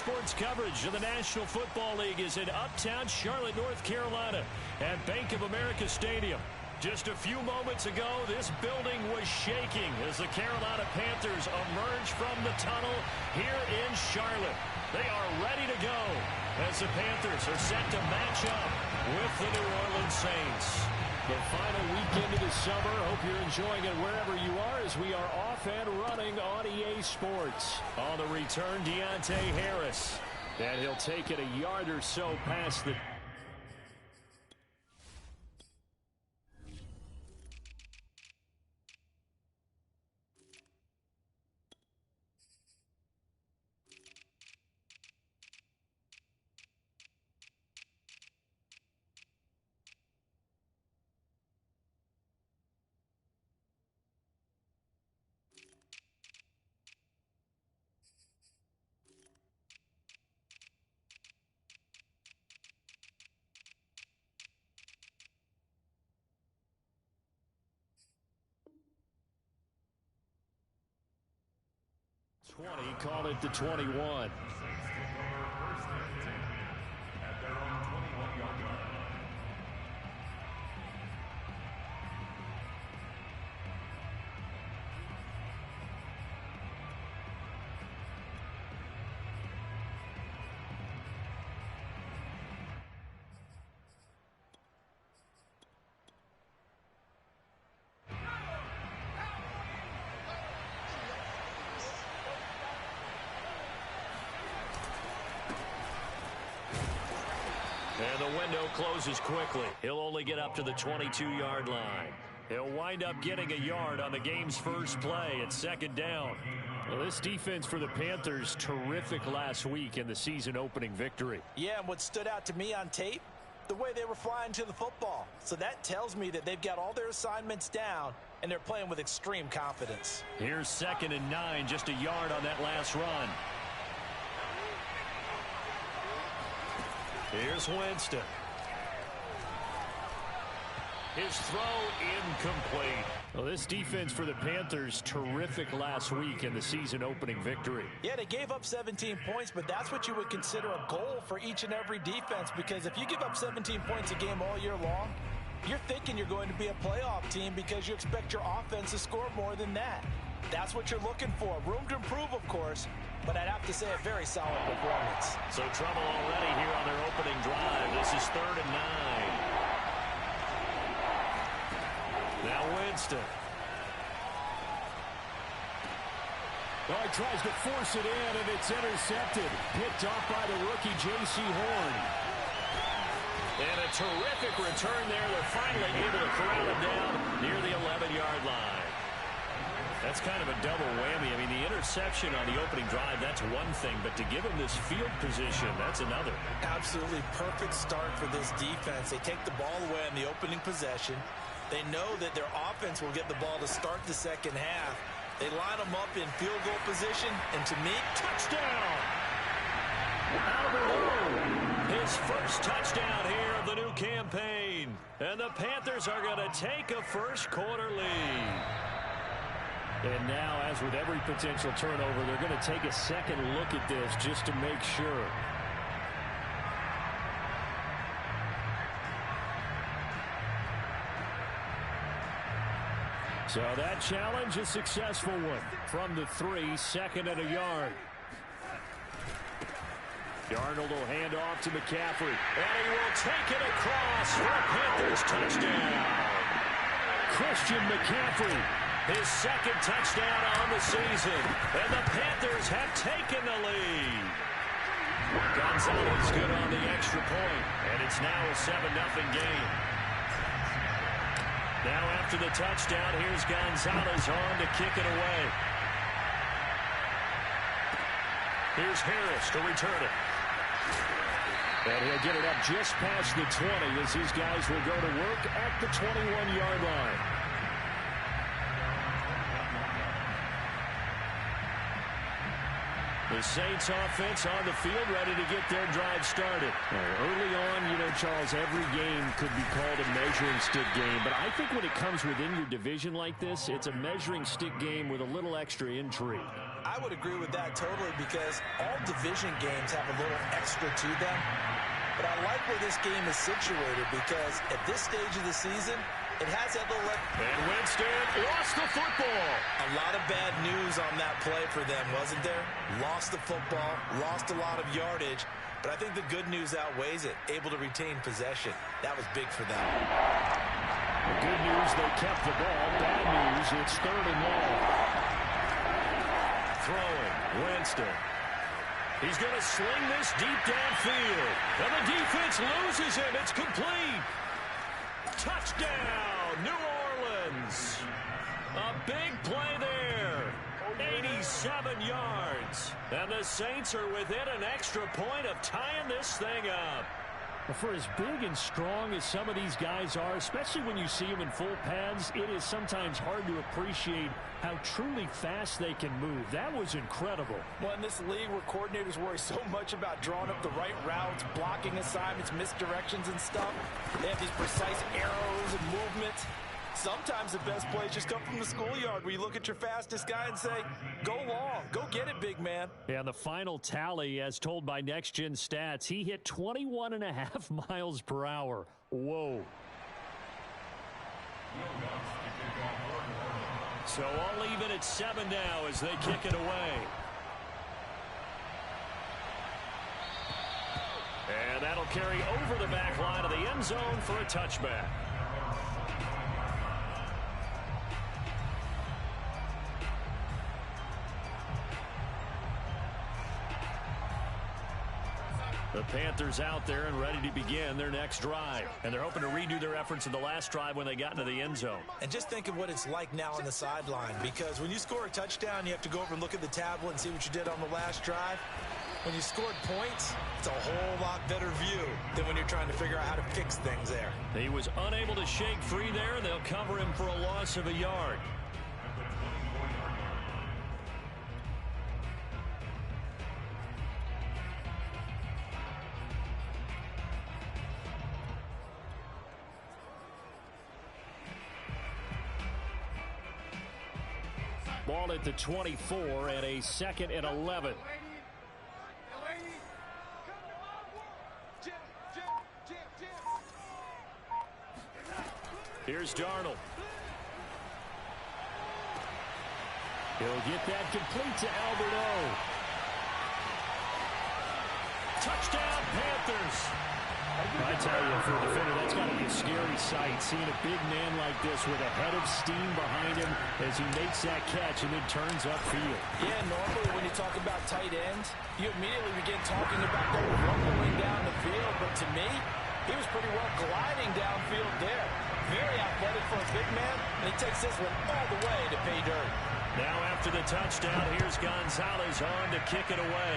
Sports coverage of the National Football League is in uptown Charlotte, North Carolina at Bank of America Stadium. Just a few moments ago, this building was shaking as the Carolina Panthers emerge from the tunnel here in Charlotte. They are ready to go as the Panthers are set to match up with the New Orleans Saints. The final weekend of the summer. Hope you're enjoying it wherever you are as we are off and running on EA Sports. On the return, Deontay Harris. And he'll take it a yard or so past the... Call it the 21. And the window closes quickly. He'll only get up to the 22-yard line. He'll wind up getting a yard on the game's first play at second down. Well, this defense for the Panthers, terrific last week in the season-opening victory. Yeah, and what stood out to me on tape, the way they were flying to the football. So that tells me that they've got all their assignments down, and they're playing with extreme confidence. Here's 2nd and 9, just a yard on that last run. Here's Winston. His throw incomplete. Well, this defense for the Panthers, terrific last week in the season-opening victory. Yeah, they gave up 17 points, but that's what you would consider a goal for each and every defense, because if you give up 17 points a game all year long, you're thinking you're going to be a playoff team because you expect your offense to score more than that. That's what you're looking for. Room to improve, of course, but I'd have to say a very solid performance. So trouble already here on their opening drive. This is 3rd and 9. Now Winston. Oh, he tries to force it in, and it's intercepted. Picked off by the rookie J.C. Horn. And a terrific return there. They're finally able to corral him down near the 11-yard line. That's kind of a double whammy. I mean, the interception on the opening drive, that's one thing, but to give him this field position, that's another. Absolutely perfect start for this defense. They take the ball away on the opening possession. They know that their offense will get the ball to start the second half. They line them up in field goal position, and to me, touchdown! Albert, his first touchdown here of the new campaign. And the Panthers are going to take a first-quarter lead. And now, as with every potential turnover, they're going to take a second look at this just to make sure. So that challenge, a successful one. From the 3, 2nd and a yard. Darnold will hand off to McCaffrey. And he will take it across for a Panthers touchdown. Christian McCaffrey. His 2nd touchdown on the season. And the Panthers have taken the lead. Gonzalez good on the extra point. And it's now a 7-0 game. Now after the touchdown, here's Gonzalez on to kick it away. Here's Harris to return it. And he'll get it up just past the 20 as his guys will go to work at the 21-yard line. The Saints offense on the field ready to get their drive started. Early on, you know, Charles, every game could be called a measuring stick game. But I think when it comes within your division like this, it's a measuring stick game with a little extra intrigue. I would agree with that totally because all division games have a little extra to them. But I like where this game is situated because at this stage of the season, it has that little... And Winston lost the football. A lot of bad news on that play for them, wasn't there? Lost the football, lost a lot of yardage. But I think the good news outweighs it. Able to retain possession. That was big for them. The good news, they kept the ball. Bad news, it's 3rd and long. Throwing, Winston. He's going to sling this deep downfield. And the defense loses him. It's complete. Touchdown, New Orleans. A big play there. 87 yards. And the Saints are within an extra point of tying this thing up. For as big and strong as some of these guys are, especially when you see them in full pads, it is sometimes hard to appreciate how truly fast they can move. That was incredible. Well, in this league where coordinators worry so much about drawing up the right routes, blocking assignments, misdirections and stuff, they have these precise arrows and movements. Sometimes the best plays just come from the schoolyard where you look at your fastest guy and say, go long, go get it, big man. And the final tally, as told by Next Gen Stats, he hit 21.5 miles per hour. Whoa. So I'll leave it at 7 now as they kick it away. And that'll carry over the back line of the end zone for a touchback. The Panthers out there and ready to begin their next drive. And they're hoping to redo their efforts in the last drive when they got into the end zone. And just think of what it's like now on the sideline, because when you score a touchdown, you have to go over and look at the tablet and see what you did on the last drive. When you scored points, it's a whole lot better view than when you're trying to figure out how to fix things there. He was unable to shake free there, and they'll cover him for a loss of a yard. Ball at the 24 and a 2nd and 11. Here's Darnold. He'll get that complete to Albert O. Touchdown, Panthers. I tell you, for a defender, that's got to be a scary sight, seeing a big man like this with a head of steam behind him as he makes that catch and then turns upfield. Yeah, normally when you talk about tight ends, you immediately begin talking about them rumbling down the field, but to me, he was pretty well gliding downfield there. Very athletic for a big man, and he takes this one all the way to pay dirt. Now after the touchdown, here's Gonzalez on to kick it away.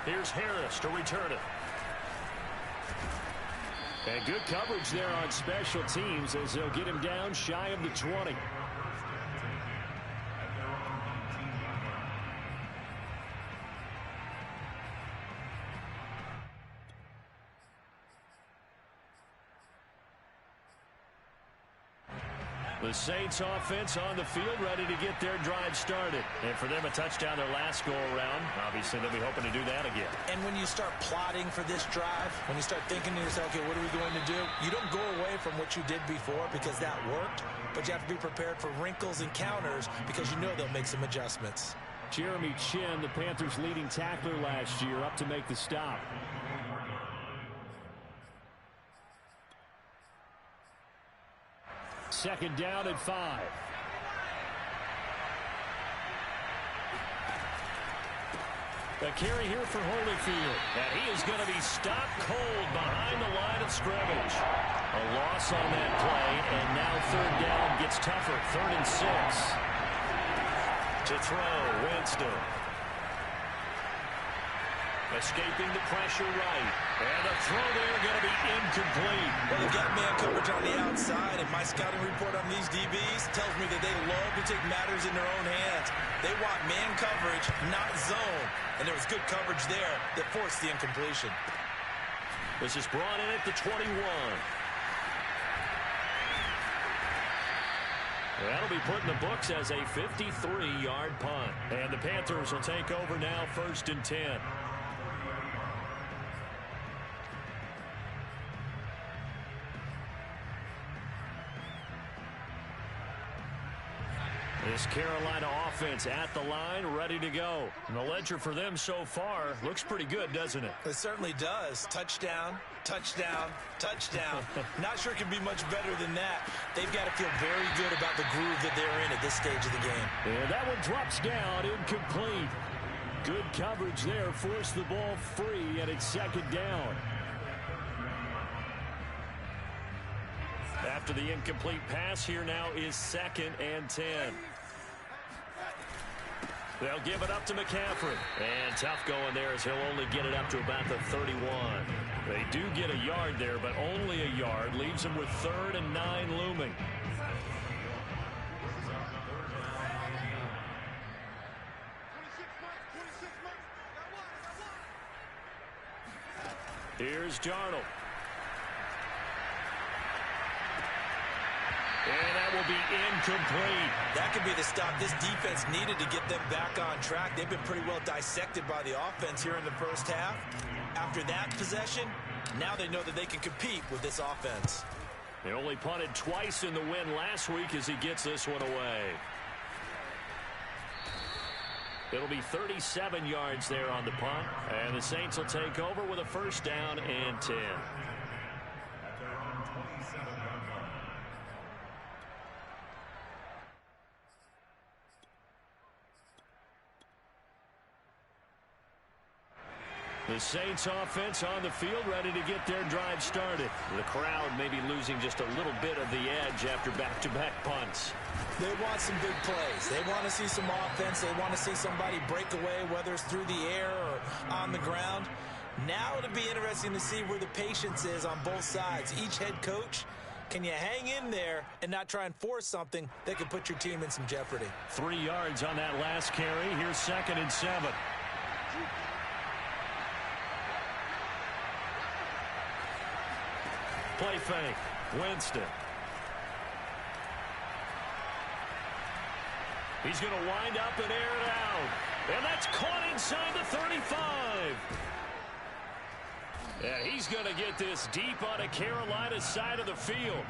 Here's Harris to return it. And good coverage there on special teams as they'll get him down shy of the 20. The Saints offense on the field ready to get their drive started. And for them, a touchdown their last go-around. Obviously, they'll be hoping to do that again. And when you start plotting for this drive, when you start thinking to yourself, okay, what are we going to do? You don't go away from what you did before because that worked, but you have to be prepared for wrinkles and counters because you know they'll make some adjustments. Jeremy Chin, the Panthers' leading tackler last year, up to make the stop. Second down and 5. The carry here for Holyfield. And he is going to be stopped cold behind the line of scrimmage. A loss on that play, and now third down gets tougher. 3rd and 6. To throw, Winston. Escaping the pressure right. And the throw there going to be incomplete. Well, they've got man coverage on the outside, and my scouting report on these DBs tells me that they love to take matters in their own hands. They want man coverage, not zone. And there was good coverage there that forced the incompletion. This is brought in at the 21. That'll be put in the books as a 53-yard punt. And the Panthers will take over now, 1st and 10. This Carolina offense at the line, ready to go. And the ledger for them so far looks pretty good, doesn't it? It certainly does. Touchdown, touchdown, touchdown. Not sure it can be much better than that. They've got to feel very good about the groove that they're in at this stage of the game. And that one drops down, incomplete. Good coverage there, forced the ball free, and it's 2nd down. After the incomplete pass, here now is 2nd and 10. They'll give it up to McCaffrey. And tough going there as he'll only get it up to about the 31. They do get a yard there, but only a yard. Leaves them with 3rd and 9 looming. Here's Darnold. And that will be incomplete. That could be the stop this defense needed to get them back on track. They've been pretty well dissected by the offense here in the first half. After that possession, now they know that they can compete with this offense. They only punted twice in the win last week as he gets this one away. It'll be 37 yards there on the punt. And the Saints will take over with a 1st down and 10. The Saints offense on the field, ready to get their drive started. The crowd maybe losing just a little bit of the edge after back-to-back punts. They want some big plays. They want to see some offense. They want to see somebody break away, whether it's through the air or on the ground. Now it'll be interesting to see where the patience is on both sides. Each head coach, can you hang in there and not try and force something that could put your team in some jeopardy? 3 yards on that last carry. Here's 2nd and 7. Play fake. Winston. He's going to wind up and air it out. And that's caught inside the 35. Yeah, he's going to get this deep on a Carolina side of the field.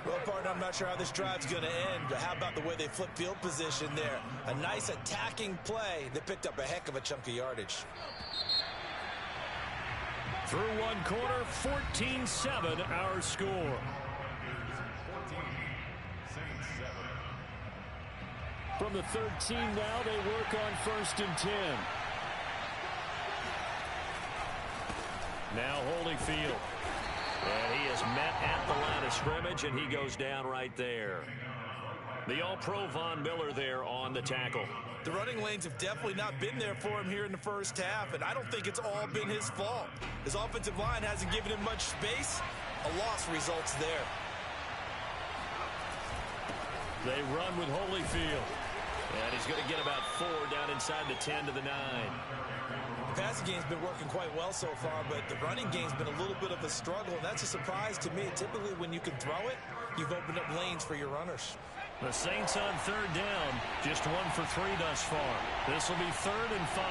Well, partner, I'm not sure how this drive's going to end, but how about the way they flip field position there? A nice attacking play that picked up a heck of a chunk of yardage. Through one quarter, 14-7 our score. From the 13 now, they work on 1st and 10. Now Holyfield. And he is met at the line of scrimmage, and he goes down right there. The All-Pro Von Miller there on the tackle. The running lanes have definitely not been there for him here in the first half, and I don't think it's all been his fault. His offensive line hasn't given him much space. A loss results there. They run with Holyfield. And he's going to get about 4 down inside the 10 to the 9. The passing game's been working quite well so far, but the running game's been a little bit of a struggle, and that's a surprise to me. Typically, when you can throw it, you've opened up lanes for your runners. The Saints on 3rd down, just 1 for 3 thus far. This will be 3rd and 5.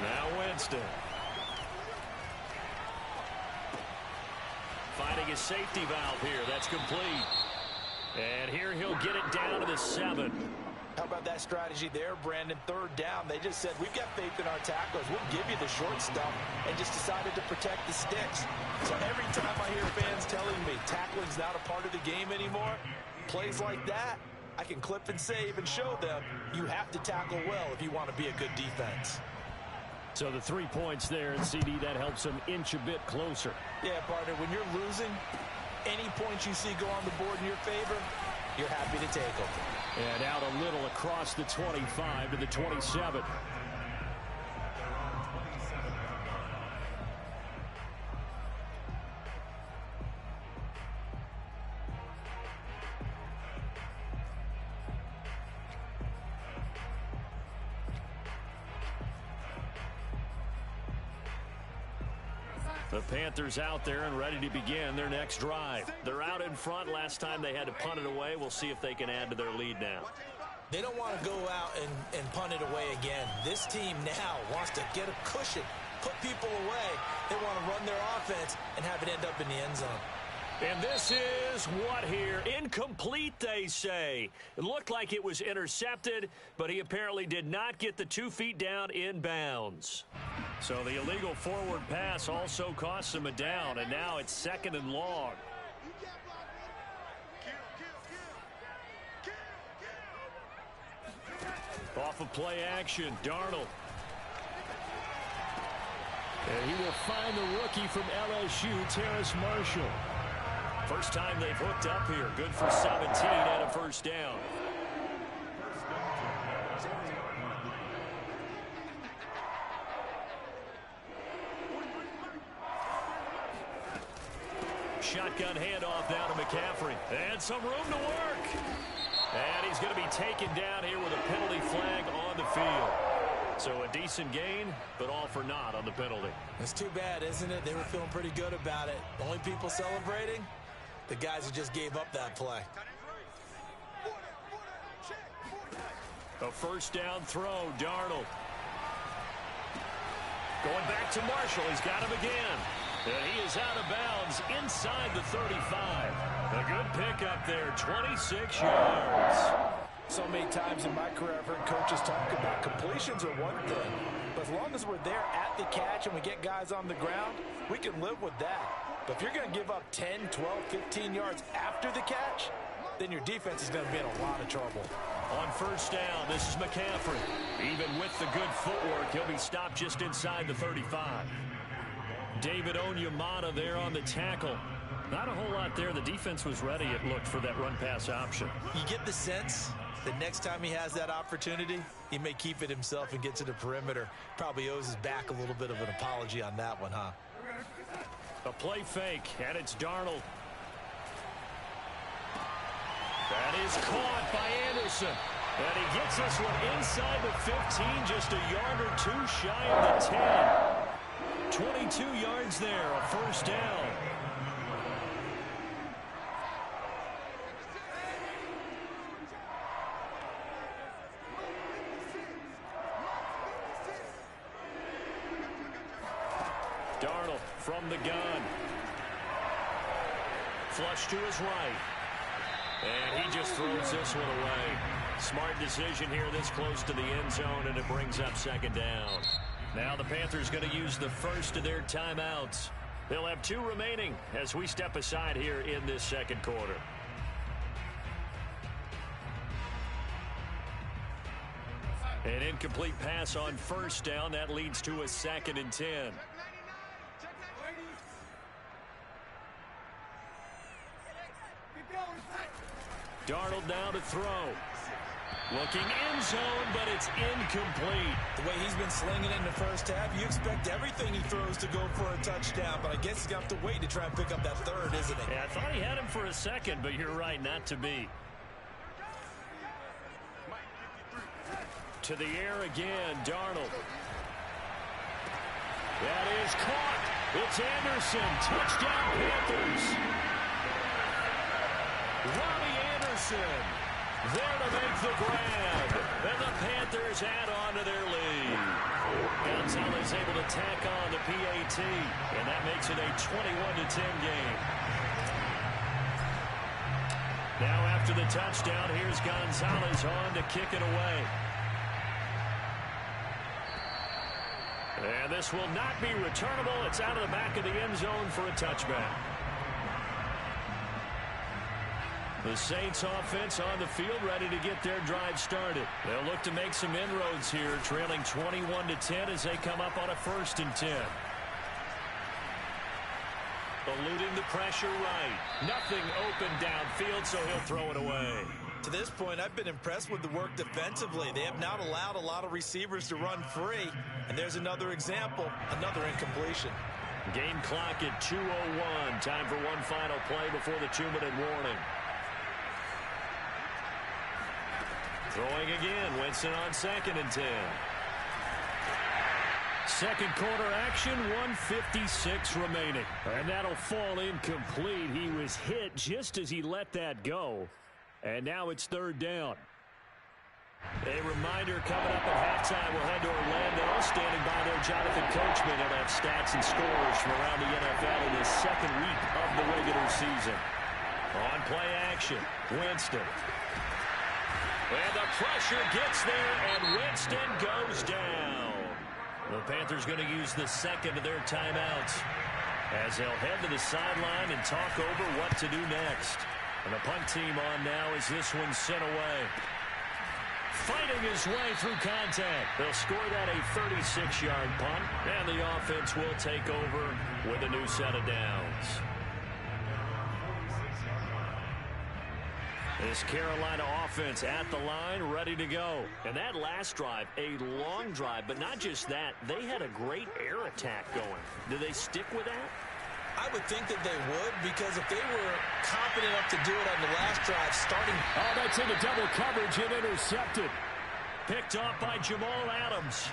Now Winston. Finding his safety valve here. That's complete. And here he'll get it down to the 7. How about that strategy there, Brandon? 3rd down. They just said, we've got faith in our tacklers. We'll give you the short stuff, and just decided to protect the sticks. So every time I hear fans telling me tackling's not a part of the game anymore, plays like that, I can clip and save and show them you have to tackle well if you want to be a good defense. So the 3 points there, and CD, that helps them inch a bit closer. Yeah, partner, when you're losing, any points you see go on the board in your favor, you're happy to take them. And out a little across the 25 to the 27. The Panthers out there and ready to begin their next drive. They're out in front. Last time they had to punt it away. We'll see if they can add to their lead now. They don't want to go out and punt it away again. This team now wants to get a cushion, put people away. They want to run their offense and have it end up in the end zone. And this is what here? Incomplete, they say. It looked like it was intercepted, but he apparently did not get the 2 feet down in bounds. So the illegal forward pass also costs him a down, and now it's 2nd and long. Off of play action, Darnold. And he will find the rookie from LSU, Terrace Marshall. First time they've hooked up here. Good for 17 and a first down. Shotgun handoff now to McCaffrey. And some room to work. And he's going to be taken down here with a penalty flag on the field. So a decent gain, but all for naught on the penalty. It's too bad, isn't it? They were feeling pretty good about it. Only people celebrating, the guys who just gave up that play. A first down throw, Darnold. Going back to Marshall. He's got him again. And he is out of bounds inside the 35. A good pickup there, 26 yards. So many times in my career I've heard coaches talk about completions are one thing. But as long as we're there at the catch and we get guys on the ground, we can live with that. But if you're going to give up 10, 12, 15 yards after the catch, then your defense is going to be in a lot of trouble. On first down, this is McCaffrey. Even with the good footwork, he'll be stopped just inside the 35. David Onyemata there on the tackle. Not a whole lot there. The defense was ready, it looked, for that run-pass option. You get the sense that next time he has that opportunity, he may keep it himself and get to the perimeter. Probably owes his back a little bit of an apology on that one, huh? A play fake, and it's Darnold. That is caught by Anderson. And he gets this one inside the 15, just a yard or two shy of the 10. 22 yards there, a first down. Darnold from the gun. Flush to his right. And he just throws this one away. Smart decision here this close to the end zone, and it brings up 2nd down. Now the Panthers going to use the first of their timeouts. They'll have 2 remaining as we step aside here in this 2nd quarter. An incomplete pass on first down. That leads to a 2nd and 10. Darnold now to throw. Looking end zone, but it's incomplete. The way he's been slinging it in the first half, you expect everything he throws to go for a touchdown, but I guess he's going to have to wait to try and pick up that 3rd, isn't he? Yeah, I thought he had him for a second, but you're right, not to be. To the air again, Darnold. That is caught. It's Anderson. Touchdown, Panthers. Robbie Anderson there to make the grab. And the Panthers add on to their lead. Gonzalez able to tack on the PAT. And that makes it a 21-10 game. Now after the touchdown, here's Gonzalez on to kick it away. And this will not be returnable. It's out of the back of the end zone for a touchback. The Saints offense on the field ready to get their drive started. They'll look to make some inroads here, trailing 21-10 as they come up on a 1st and 10. Eluding the pressure right. Nothing open downfield, so he'll throw it away. To this point, I've been impressed with the work defensively. They have not allowed a lot of receivers to run free. And there's another example, another incompletion. Game clock at 2:01. Time for one final play before the 2-minute warning. Throwing again, Winston on 2nd and 10. Second quarter action, 1:56 remaining. And that'll fall incomplete. He was hit just as he let that go. And now it's third down. A reminder coming up at halftime. We'll head to Orlando. Standing by there, Jonathan Coachman. He'll have stats and scores from around the NFL in the second week of the regular season. On play action, Winston. And the pressure gets there, and Winston goes down. The Panthers going to use the second of their timeouts as they'll head to the sideline and talk over what to do next. And the punt team on now as this one's sent away. Fighting his way through contact. They'll score that a 36-yard punt, and the offense will take over with a new set of downs. This Carolina offense at the line, ready to go. And that last drive, a long drive, but not just that. They had a great air attack going. Do they stick with that? I would think that they would, because if they were confident enough to do it on the last drive, starting... Oh, that's into double coverage and intercepted. Picked off by Jamal Adams.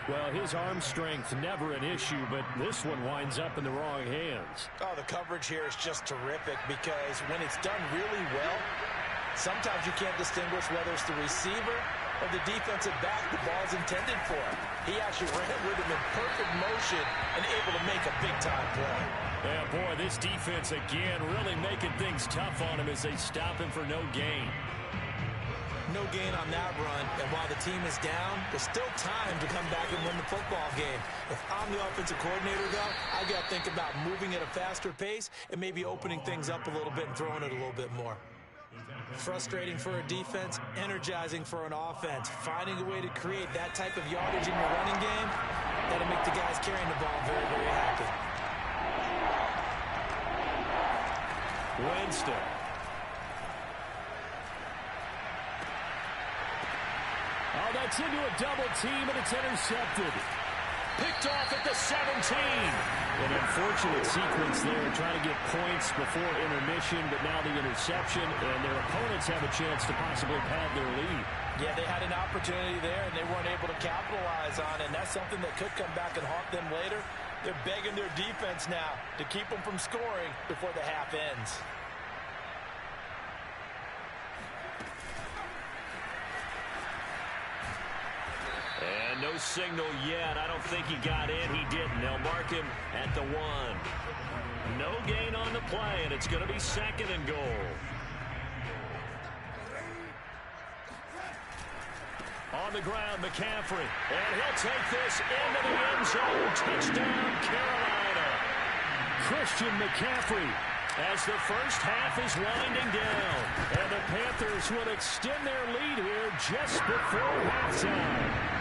Well, his arm strength never an issue, but this one winds up in the wrong hands. Oh, the coverage here is just terrific, because when it's done really well, sometimes you can't distinguish whether it's the receiver or the defensive back the ball's intended for. He actually ran with him in perfect motion and able to make a big-time play. Yeah, boy, this defense again really making things tough on him as they stop him for no gain. No gain on that run, and while the team is down, there's still time to come back and win the football game. If I'm the offensive coordinator, though, I got to think about moving at a faster pace and maybe opening things up a little bit and throwing it a little bit more. Frustrating for a defense, energizing for an offense. Finding a way to create that type of yardage in your running game, that'll make the guys carrying the ball very, very happy. Winston. Oh, that's into a double team, and it's intercepted. Picked off at the 17. An unfortunate sequence there, trying to get points before intermission, but now the interception, and their opponents have a chance to possibly pad their lead. Yeah, they had an opportunity there, and they weren't able to capitalize on it, and that's something that could come back and haunt them later. They're begging their defense now to keep them from scoring before the half ends. And no signal yet. I don't think he got in. He didn't. They'll mark him at the 1. No gain on the play, and it's going to be second and goal. On the ground, McCaffrey. And he'll take this into the end zone. Touchdown, Carolina. Christian McCaffrey as the first half is winding down. And the Panthers will extend their lead here just before halftime.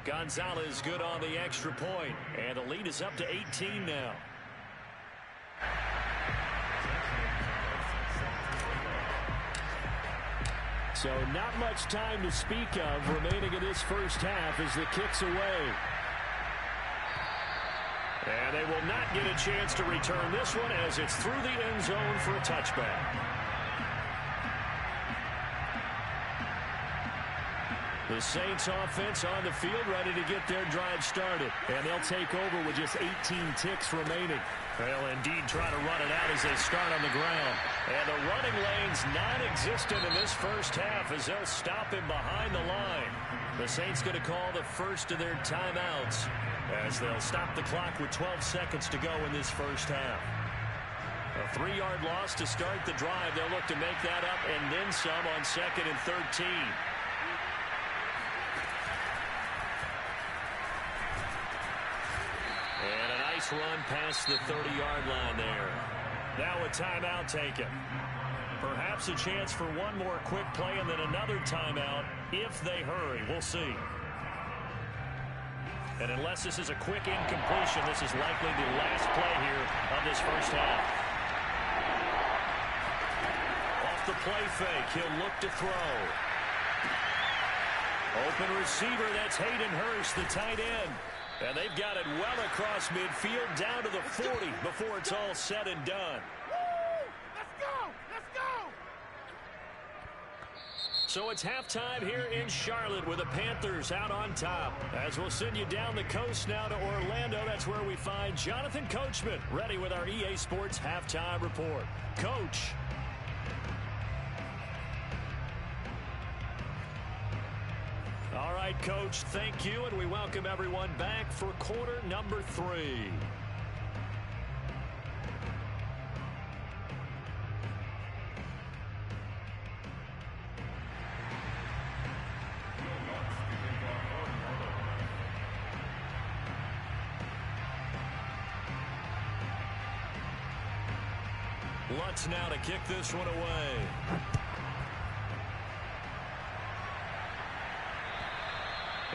Gonzalez good on the extra point, and the lead is up to 18 now. So not much time to speak of remaining in this first half as the kick's away. And they will not get a chance to return this one as it's through the end zone for a touchback. The Saints offense on the field ready to get their drive started. And they'll take over with just 18 ticks remaining. They'll indeed try to run it out as they start on the ground. And the running lane's non-existent in this first half as they'll stop him behind the line. The Saints going to call the first of their timeouts as they'll stop the clock with 12 seconds to go in this first half. A 3-yard loss to start the drive. They'll look to make that up and then some on 2nd and 13. And a nice run past the 30-yard line there. Now a timeout taken. Perhaps a chance for one more quick play and then another timeout if they hurry. We'll see. And unless this is a quick incompletion, this is likely the last play here of this first half. Off the play fake, he'll look to throw. Open receiver, that's Hayden Hurst, the tight end. And they've got it well across midfield down to the 40 before it's all said and done. Let's go! Let's go! So it's halftime here in Charlotte with the Panthers out on top. As we'll send you down the coast now to Orlando, that's where we find Jonathan Coachman ready with our EA Sports halftime report. Coach. All right, Coach, thank you, and we welcome everyone back for quarter number 3. Lutz now to kick this one away.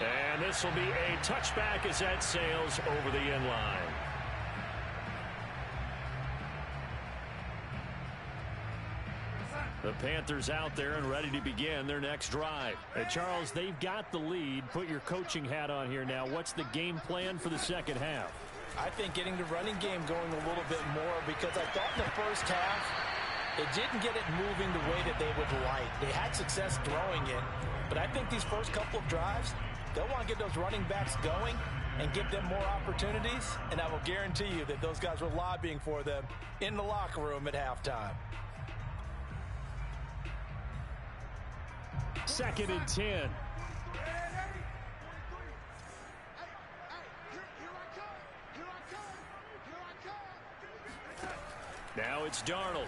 And this will be a touchback as that sails over the end line. The Panthers out there and ready to begin their next drive. And Charles, they've got the lead. Put your coaching hat on here now. What's the game plan for the second half? I think getting the running game going a little bit more, because I thought in the first half they didn't get it moving the way that they would like. They had success throwing it, but I think these first couple of drives, they'll want to get those running backs going and give them more opportunities, and I will guarantee you that those guys were lobbying for them in the locker room at halftime. 2nd and 10. Now it's Darnold.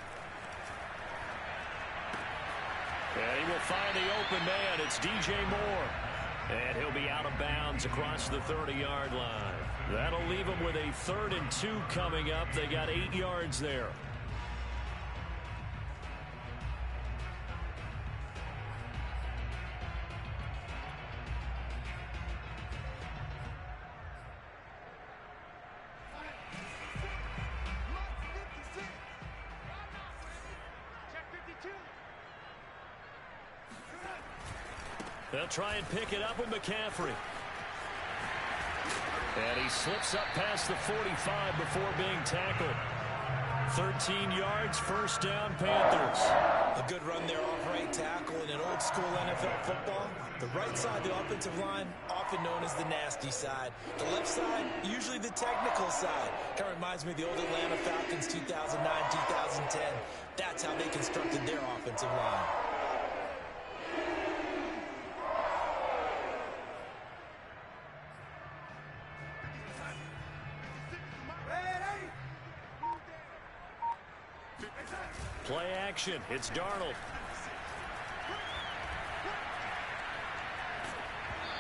And he will find the open man. It's DJ Moore. And he'll be out of bounds across the 30-yard line. That'll leave him with a 3rd and 2 coming up. They got 8 yards there. They'll try and pick it up with McCaffrey. And he slips up past the 45 before being tackled. 13 yards, first down, Panthers. A good run there off right tackle. In an old school NFL football, the right side of the offensive line, often known as the nasty side. The left side, usually the technical side. Kind of reminds me of the old Atlanta Falcons 2009, 2010. That's how they constructed their offensive line. Play action. It's Darnold.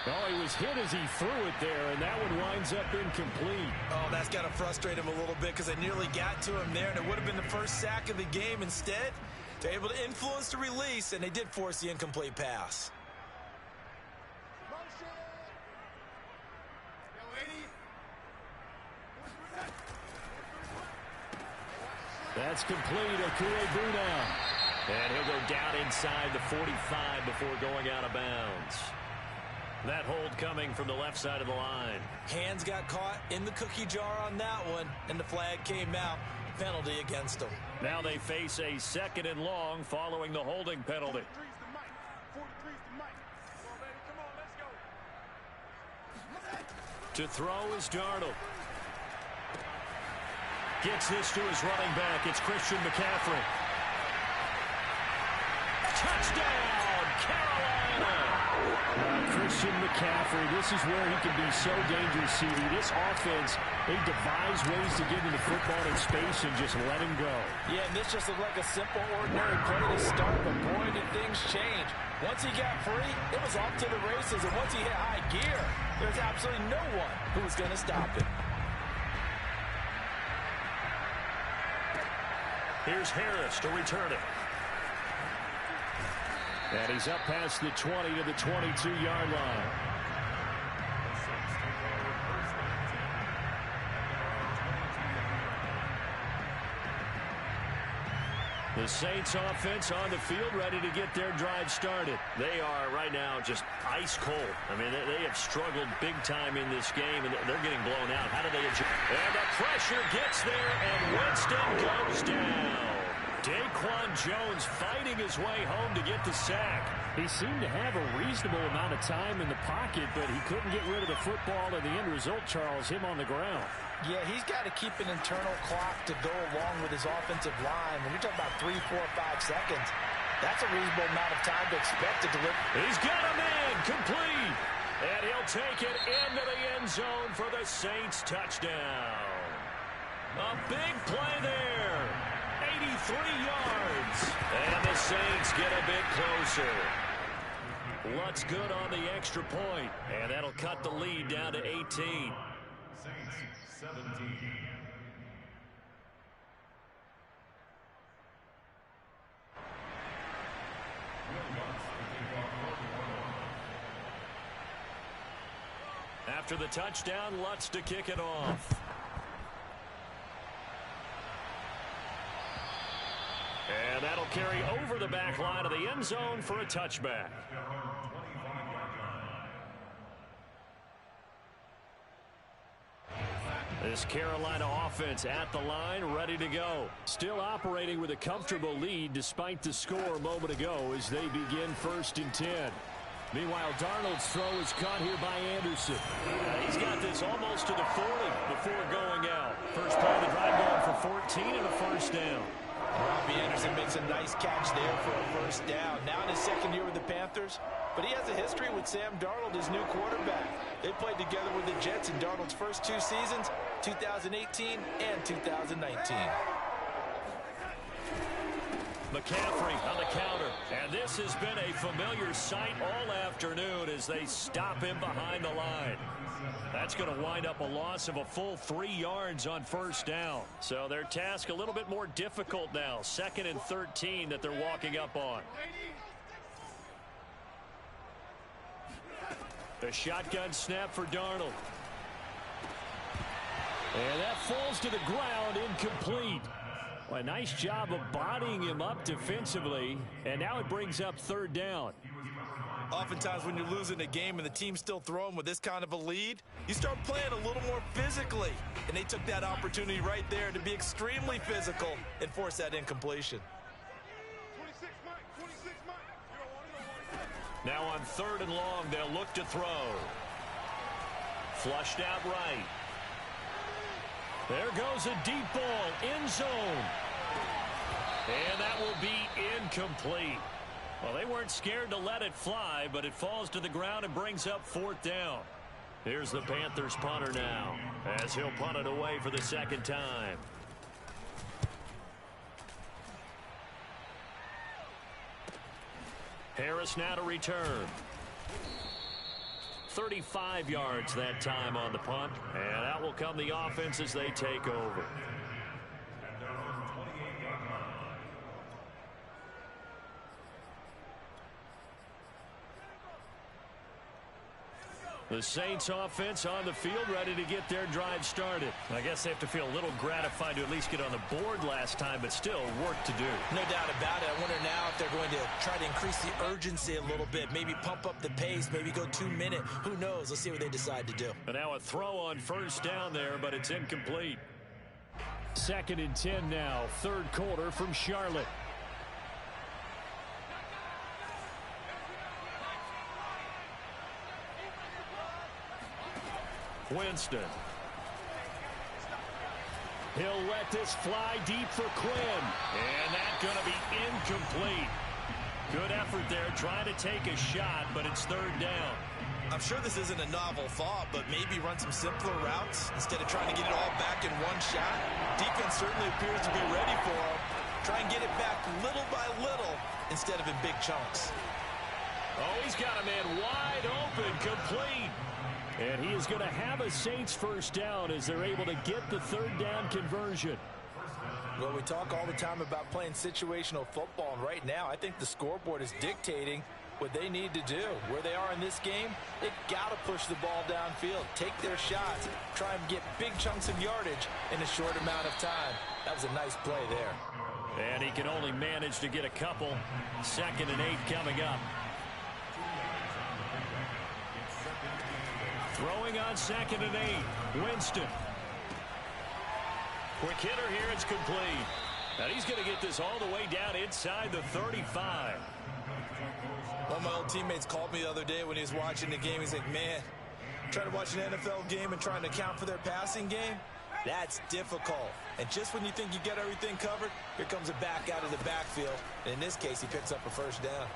Oh, he was hit as he threw it there, and that one winds up incomplete. Oh, that's got to frustrate him a little bit, because they nearly got to him there, and it would have been the first sack of the game. Instead, they're able to influence the release, and they did force the incomplete pass. That's complete. Okue now. And he'll go down inside the 45 before going out of bounds. That hold coming from the left side of the line. Hands got caught in the cookie jar on that one, and the flag came out. Penalty against them. Now they face a 2nd and long following the holding penalty. To throw is Darnold. Gets this to his running back. It's Christian McCaffrey. Touchdown, Carolina! Christian McCaffrey, this is where he can be so dangerous, CD. This offense, they devise ways to get into football in space and just let him go. Yeah, and this just looked like a simple, ordinary play to start, but boy, did things change. Once he got free, it was off to the races, and once he hit high gear, there's absolutely no one who was going to stop him. Here's Harris to return it. And he's up past the 20 to the 22-yard line. The Saints offense on the field ready to get their drive started. They are right now just ice cold. I mean, they have struggled big time in this game, and they're getting blown out. How do they adjust? And the pressure gets there, and Winston goes down. Daquan Jones fighting his way home to get the sack. He seemed to have a reasonable amount of time in the pocket, but he couldn't get rid of the football, and the end result, Charles, him on the ground. Yeah, he's got to keep an internal clock to go along with his offensive line. When you're talking about 3, 4, 5 seconds, that's a reasonable amount of time to expect to deliver. He's got a man complete. And he'll take it into the end zone for the Saints touchdown. A big play there. 83 yards. And the Saints get a bit closer. Lutz good on the extra point. And that'll cut the lead down to 18. Saints 17. After the touchdown, Lutz to kick it off. And that'll carry over the back line of the end zone for a touchback. This Carolina offense at the line, ready to go. Still operating with a comfortable lead despite the score a moment ago as they begin 1st and 10. Meanwhile, Darnold's throw is caught here by Anderson. He's got this almost to the 40 before going out. First play of the drive going for 14 and a first down. Robbie Anderson makes a nice catch there for a first down. Now in his second year with the Panthers, but he has a history with Sam Darnold, his new quarterback. They played together with the Jets in Darnold's first 2 seasons, 2018 and 2019. McCaffrey on the counter. And this has been a familiar sight all afternoon as they stop him behind the line. That's going to wind up a loss of a full 3 yards on first down. So their task a little bit more difficult now. 2nd and 13 that they're walking up on. The shotgun snap for Darnold. And that falls to the ground, incomplete. Well, a nice job of bodying him up defensively, and now it brings up 3rd down. Oftentimes when you're losing a game and the team's still throwing with this kind of a lead, you start playing a little more physically. And they took that opportunity right there to be extremely physical and force that incompletion. Now on 3rd and long, they'll look to throw. Flushed out right. There goes a deep ball, end zone. And that will be incomplete. Well, they weren't scared to let it fly, but it falls to the ground and brings up 4th down. Here's the Panthers punter now, as he'll punt it away for the 2nd time. Harris now to return. 35 yards that time on the punt, and out will come the offense as they take over. The Saints offense on the field ready to get their drive started. I guess they have to feel a little gratified to at least get on the board last time, but still work to do. No doubt about it. I wonder now if they're going to try to increase the urgency a little bit, maybe pump up the pace, maybe go 2-minute. Who knows? Let's see what they decide to do. And now a throw on first down there, but it's incomplete. 2nd and 10 now, 3rd quarter from Charlotte. Winston. He'll let this fly deep for Quinn. And that's going to be incomplete. Good effort there trying to take a shot, but it's 3rd down. I'm sure this isn't a novel thought, but maybe run some simpler routes instead of trying to get it all back in one shot. Defense certainly appears to be ready for him. Try and get it back little by little instead of in big chunks. Oh, he's got a man wide open, complete. And he is going to have a Saints first down as they're able to get the 3rd down conversion. Well, we talk all the time about playing situational football, and right now I think the scoreboard is dictating what they need to do. Where they are in this game, they've got to push the ball downfield, take their shots, try and get big chunks of yardage in a short amount of time. That was a nice play there. And he can only manage to get a couple. 2nd and 8 coming up. Throwing on 2nd and 8. Winston. Quick hitter here. It's complete. And he's going to get this all the way down inside the 35. One of my old teammates called me the other day when he was watching the game. He's like, man, trying to watch an NFL game and trying to account for their passing game, that's difficult. And just when you think you get everything covered, here comes a back out of the backfield. And in this case, he picks up a first down.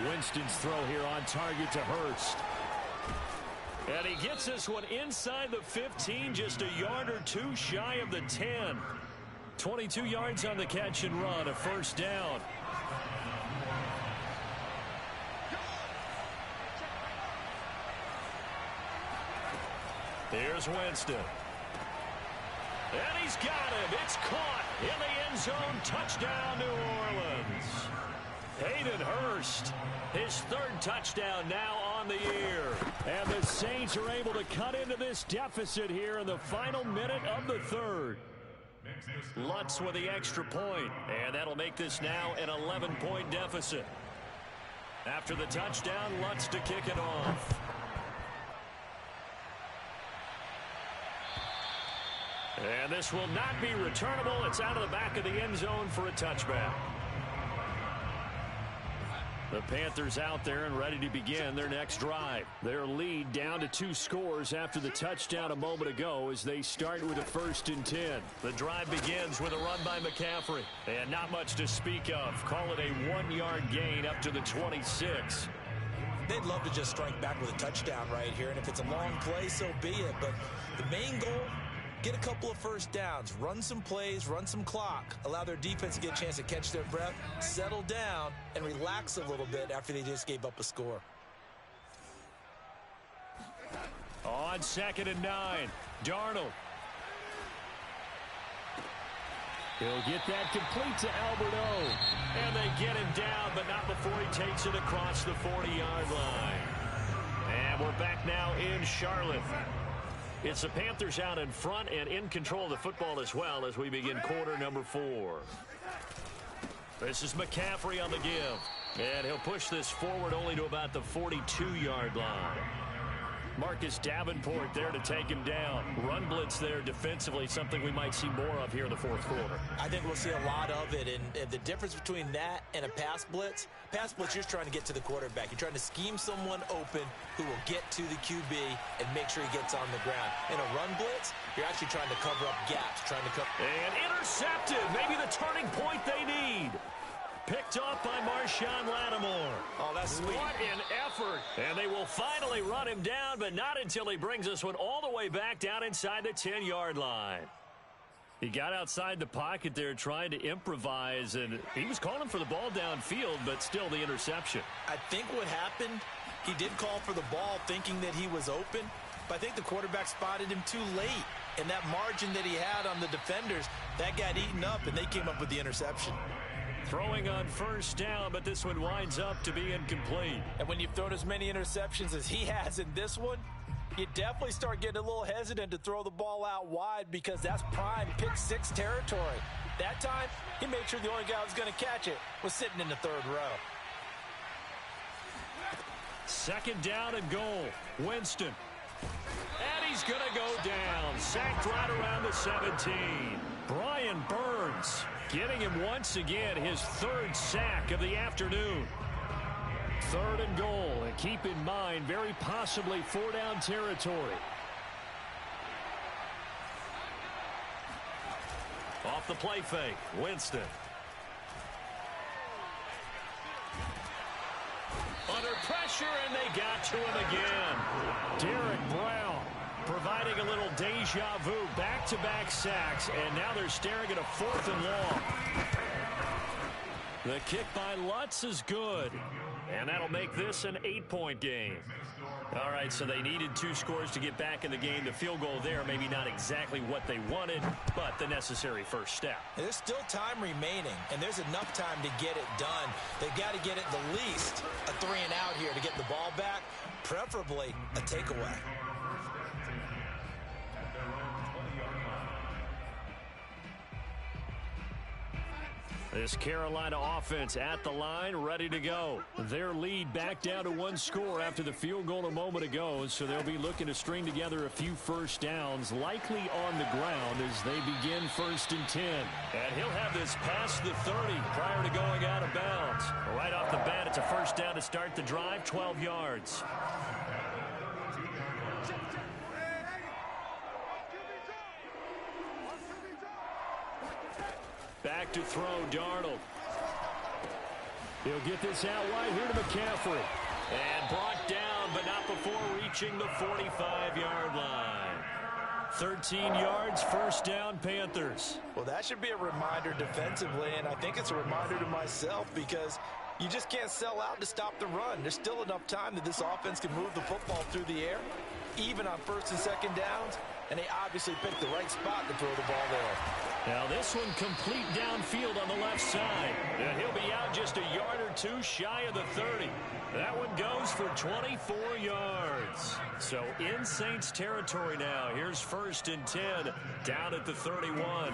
Winston's throw here on target to Hurst. And he gets this one inside the 15, just a yard or two shy of the 10. 22 yards on the catch and run, a first down. Here's Winston. And he's got him. It's caught in the end zone. Touchdown, New Orleans. Hayden Hurst, his third touchdown now on the year. And the Saints are able to cut into this deficit here in the final minute of the third. Lutz with the extra point, and that'll make this now an 11-point deficit. After the touchdown, Lutz to kick it off. And this will not be returnable. It's out of the back of the end zone for a touchback. The Panthers out there and ready to begin their next drive. Their lead down to 2 scores after the touchdown a moment ago as they start with a 1st and 10. The drive begins with a run by McCaffrey. And not much to speak of. Call it a 1-yard gain up to the 26. They'd love to just strike back with a touchdown right here. And if it's a long play, so be it. But the main goal, get a couple of first downs, run some plays, run some clock, allow their defense to get a chance to catch their breath, settle down, and relax a little bit after they just gave up a score. On 2nd and 9, Darnold. He'll get that complete to Alberto. And they get him down, but not before he takes it across the 40-yard line. And we're back now in Charlotte. It's the Panthers out in front and in control of the football as well as we begin quarter number 4. This is McCaffrey on the give. And he'll push this forward only to about the 42-yard line. Marcus Davenport there to take him down. Run blitz there defensively, something we might see more of here in the 4th quarter. I think we'll see a lot of it. And the difference between that and a pass blitz, you're just trying to get to the quarterback. You're trying to scheme someone open who will get to the QB and make sure he gets on the ground. In a run blitz, you're actually trying to cover up gaps, And intercepted. Maybe the turning point they need. Picked off by Marshawn Lattimore. Oh, that's sweet. What an effort. And they will finally run him down, but not until he brings this one all the way back down inside the 10-yard line. He got outside the pocket there trying to improvise, and he was calling for the ball downfield, but still the interception. I think what happened, he did call for the ball thinking that he was open, but I think the quarterback spotted him too late. And that margin that he had on the defenders, that got eaten up, and they came up with the interception. Throwing on 1st down, but this one winds up to be incomplete. And when you've thrown as many interceptions as he has in this one, you definitely start getting a little hesitant to throw the ball out wide because that's prime pick 6 territory. That time, he made sure the only guy who was going to catch it was sitting in the 3rd row. 2nd down and goal. Winston. And he's going to go down. Sacked right around the 17. Brian Burns getting him once again his 3rd sack of the afternoon. 3rd and goal. And keep in mind, very possibly 4-down territory. Off the play fake, Winston. Under pressure, and they got to him again. Derek Brown providing a little deja vu, back-to-back sacks, and now they're staring at a 4th and long. The kick by Lutz is good, and that'll make this an 8-point game. All right, so they needed 2 scores to get back in the game. The field goal there, maybe not exactly what they wanted, but the necessary first step. There's still time remaining, and there's enough time to get it done. They've got to get it the least a 3 and out here to get the ball back, preferably a takeaway. This Carolina offense at the line, ready to go. Their lead back down to one score after the field goal a moment ago, so they'll be looking to string together a few first downs, likely on the ground as they begin 1st and 10. And he'll have this past the 30 prior to going out of bounds. Right off the bat, it's a first down to start the drive, 12 yards. Back to throw, Darnold. He'll get this out wide here to McCaffrey. And brought down, but not before reaching the 45-yard line. 13 yards, first down, Panthers. Well, that should be a reminder defensively, and I think it's a reminder to myself because you just can't sell out to stop the run. There's still enough time that this offense can move the football through the air, even on 1st and 2nd downs, and they obviously picked the right spot to throw the ball there. Now this one complete downfield on the left side. And he'll be out just a yard or two shy of the 30. That one goes for 24 yards. So in Saints territory now. Here's 1st and 10 down at the 31.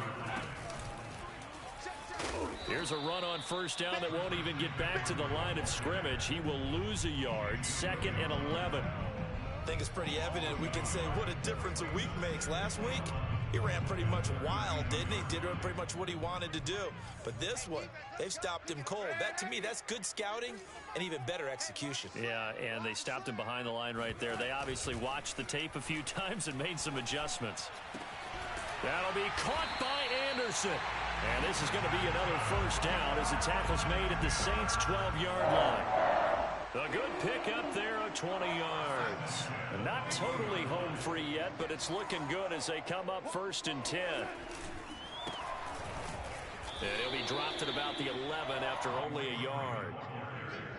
Here's a run on first down that won't even get back to the line of scrimmage. He will lose a yard. 2nd and 11. I think it's pretty evident we can say what a difference a week makes. Last week, he ran pretty much wild, didn't he? Did pretty much what he wanted to do. But this one, they've stopped him cold. That, to me, that's good scouting and even better execution. Yeah, and they stopped him behind the line right there. They obviously watched the tape a few times and made some adjustments. That'll be caught by Anderson. And this is going to be another first down as the tackle's made at the Saints' 12-yard line. A good pickup there of 20 yards. Not totally home free yet, but it's looking good as they come up 1st and 10. And he'll be dropped at about the 11 after only a yard.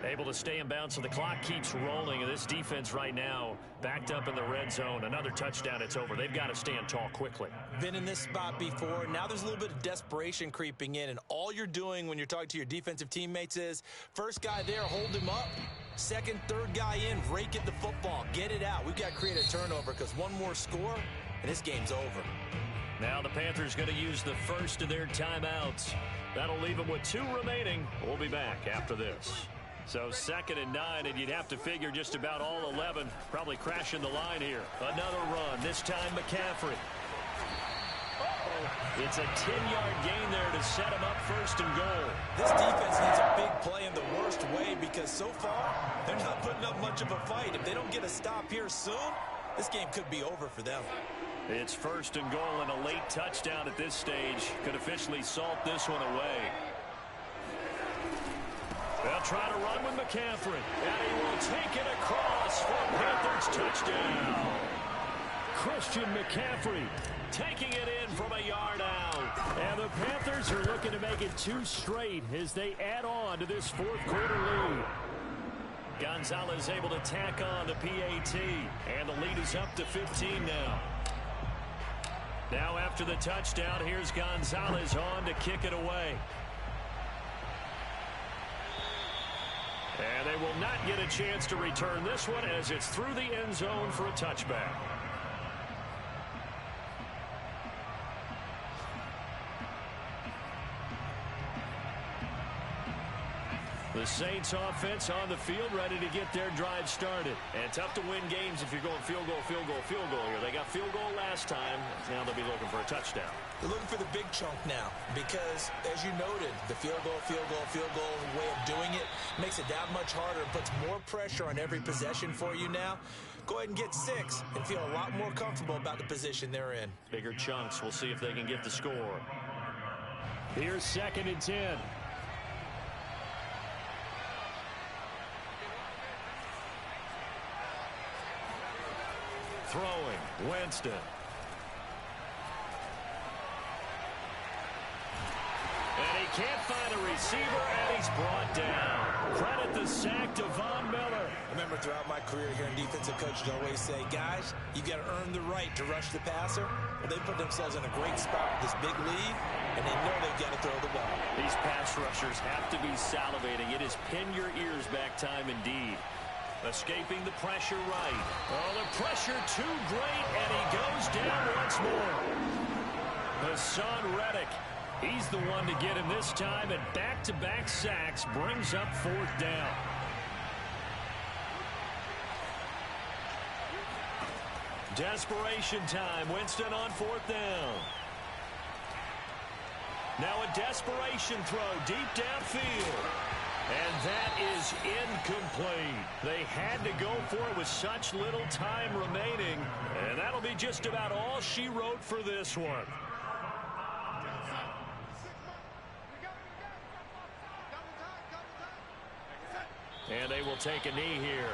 Able to stay in bounds, so the clock keeps rolling. And this defense right now backed up in the red zone. Another touchdown, it's over. They've got to stand tall quickly. Been in this spot before. Now there's a little bit of desperation creeping in. And all you're doing when you're talking to your defensive teammates is, first guy there, hold him up. 2nd, 3rd guy in, rake at the football. Get it out. We've got to create a turnover because one more score, and this game's over. Now the Panthers going to use the first of their timeouts. That'll leave them with 2 remaining. We'll be back after this. So 2nd and 9, and you'd have to figure just about all 11 probably crashing the line here. Another run, this time McCaffrey. It's a 10-yard gain there to set him up 1st and goal. This defense needs a big play in the worst way because so far they're not putting up much of a fight. If they don't get a stop here soon, this game could be over for them. It's 1st and goal, and a late touchdown at this stage could officially salt this one away. They'll try to run with McCaffrey, and he will take it across for Panthers touchdown. Christian McCaffrey taking it in from a yard out. And the Panthers are looking to make it 2 straight as they add on to this 4th quarter lead. Gonzalez able to tack on the PAT, and the lead is up to 15 now. Now after the touchdown, here's Gonzalez on to kick it away. And they will not get a chance to return this one as it's through the end zone for a touchback. The Saints offense on the field ready to get their drive started. And tough to win games if you're going field goal, field goal, field goal here. They got field goal last time. Now they'll be looking for a touchdown. They're looking for the big chunk now because, as you noted, the field goal way of doing it makes it that much harder and puts more pressure on every possession for you now. Go ahead and get 6 and feel a lot more comfortable about the position they're in. Bigger chunks. We'll see if they can get the score. Here's 2nd and 10. Throwing, Winston. And he can't find a receiver, and he's brought down. Credit the sack to Von Miller. I remember throughout my career here in defensive coaches always say, guys, you got to earn the right to rush the passer. Well, they put themselves in a great spot with this big lead, and they know they've got to throw the ball. These pass rushers have to be salivating. It is pin your ears back time indeed. Escaping the pressure right. Oh, the pressure too great, and he goes down once more. Hassan Reddick He's the one to get him this time, and back-to-back sacks brings up 4th down. Desperation time. Winston on 4th down. Now a desperation throw deep downfield. And that is incomplete. They had to go for it with such little time remaining. And that'll be just about all she wrote for this one. And they will take a knee here.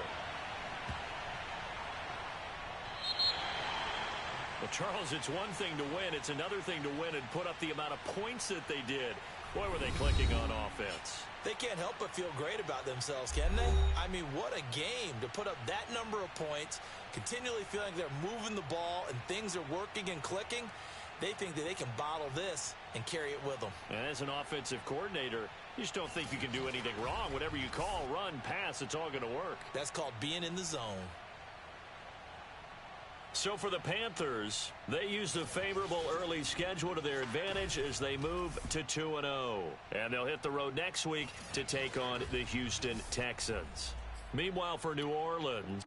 Well, Charles, it's one thing to win. It's another thing to win and put up the amount of points that they did. Boy, were they clicking on offense. They can't help but feel great about themselves, can they? I mean, what a game to put up that number of points, continually feeling they're moving the ball and things are working and clicking. They think that they can bottle this and carry it with them. And as an offensive coordinator, you just don't think you can do anything wrong. Whatever you call, run, pass, it's all going to work. That's called being in the zone. So for the Panthers, they use the favorable early schedule to their advantage as they move to 2-0. And they'll hit the road next week to take on the Houston Texans. Meanwhile, for New Orleans,